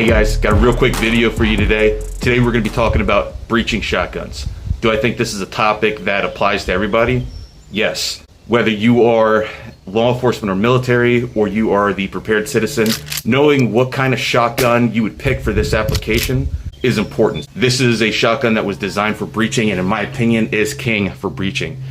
Hey guys, got a real quick video for you today. Today we're going to be talking about breaching shotguns. Do I think this is a topic that applies to everybody? Yes. Whether you are law enforcement or military, or you are the prepared citizen, knowing what kind of shotgun you would pick for this application is important. This is a shotgun that was designed for breaching, and in my opinion is king for breaching,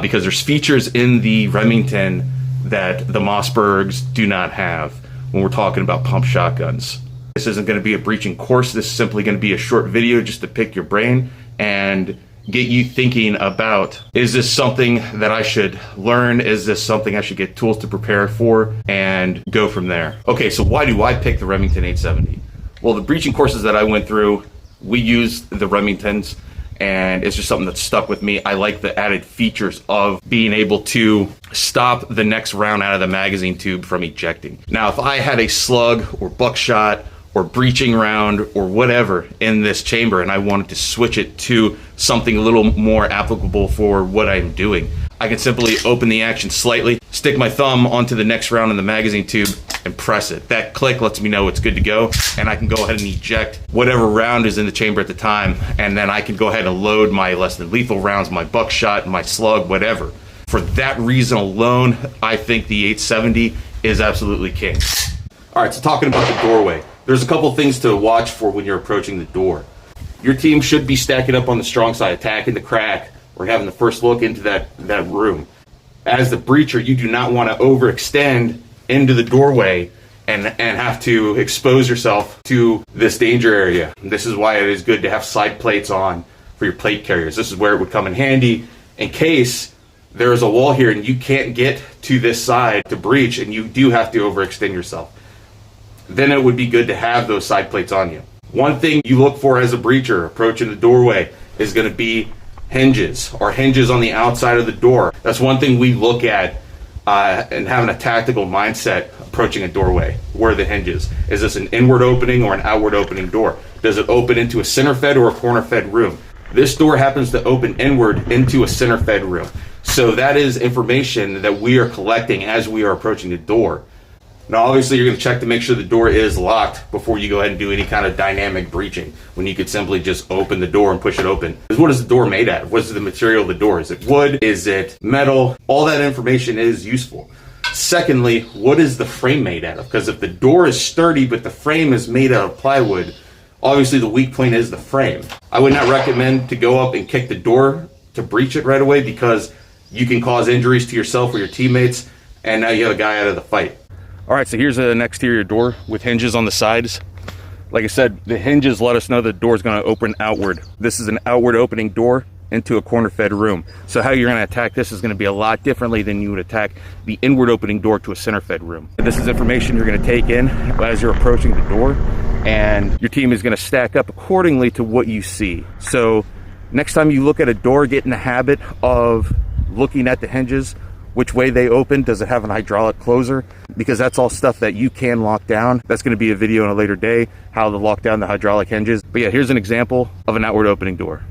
because there's features in the Remington that the Mossbergs do not have when we're talking about pump shotguns. This isn't going to be a breaching course. This is simply going to be a short video just to pick your brain and get you thinking about, is this something that I should learn? Is this something I should get tools to prepare for, and go from there? Okay, so why do I pick the Remington 870? Well, the breaching courses that I went through, we used the Remingtons, and it's just something that stuck with me. I like the added features of being able to stop the next round out of the magazine tube from ejecting. Now, if I had a slug or buckshot or breaching round or whatever in this chamber and I wanted to switch it to something a little more applicable for what I'm doing, I can simply open the action slightly, stick my thumb onto the next round in the magazine tube and press it. That click lets me know it's good to go, and I can go ahead and eject whatever round is in the chamber at the time, and then I can go ahead and load my less than lethal rounds, my buckshot, my slug, whatever. For that reason alone, I think the 870 is absolutely king. All right, so talking about the doorway, there's a couple things to watch for when you're approaching the door. Your team should be stacking up on the strong side, attacking the crack, or having the first look into that room. As the breacher, you do not want to overextend into the doorway and have to expose yourself to this danger area. This is why it is good to have side plates on for your plate carriers. This is where it would come in handy in case there is a wall here and you can't get to this side to breach and you do have to overextend yourself. Then it would be good to have those side plates on you. One thing you look for as a breacher approaching the doorway is going to be hinges, or hinges on the outside of the door. That's one thing we look at and having a tactical mindset approaching a doorway. Where are the hinges? Is this an inward opening or an outward opening door? Does it open into a center fed or a corner fed room? This door happens to open inward into a center fed room. So that is information that we are collecting as we are approaching the door. Now, obviously, you're going to check to make sure the door is locked before you go ahead and do any kind of dynamic breaching, when you could simply just open the door and push it open. What is the door made out of? What's the material of the door? Is it wood? Is it metal? All that information is useful. Secondly, what is the frame made out of? Because if the door is sturdy but the frame is made out of plywood, obviously the weak point is the frame. I would not recommend to go up and kick the door to breach it right away, because you can cause injuries to yourself or your teammates, and now you have a guy out of the fight. All right, so here's an exterior door with hinges on the sides. Like I said, the hinges let us know the door is going to open outward. This is an outward opening door into a corner fed room. So how you're going to attack this is going to be a lot differently than you would attack the inward opening door to a center fed room. This is information you're going to take in as you're approaching the door, and your team is going to stack up accordingly to what you see. So next time you look at a door, get in the habit of looking at the hinges, which way they open. Does it have an hydraulic closer? Because that's all stuff that you can lock down. That's going to be a video in a later day, how to lock down the hydraulic hinges. But yeah, here's an example of an outward opening door.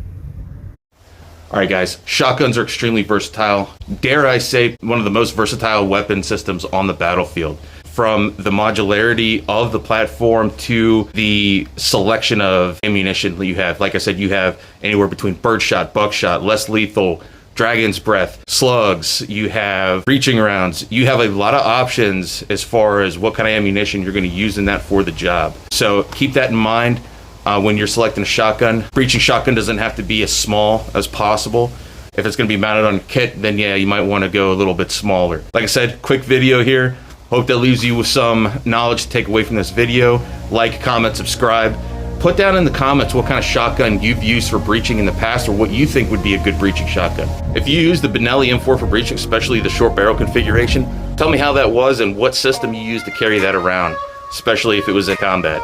All right, guys, shotguns are extremely versatile. Dare I say, one of the most versatile weapon systems on the battlefield. From the modularity of the platform to the selection of ammunition that you have. Like I said, you have anywhere between birdshot, buckshot, less lethal, dragon's breath, slugs, you have breaching rounds. You have a lot of options as far as what kind of ammunition you're going to use in that for the job. So keep that in mind when you're selecting a shotgun. Breaching shotgun doesn't have to be as small as possible. If it's going to be mounted on a kit, then yeah, you might want to go a little bit smaller. Like I said, quick video here. Hope that leaves you with some knowledge to take away from this video. Like, comment, subscribe. Put down in the comments what kind of shotgun you've used for breaching in the past, or what you think would be a good breaching shotgun. If you use the Benelli M4 for breaching, especially the short barrel configuration, tell me how that was and what system you used to carry that around, especially if it was in combat.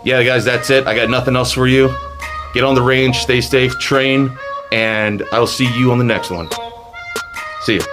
Yeah, guys, that's it. I got nothing else for you. Get on the range, stay safe, train, and I'll see you on the next one. See ya.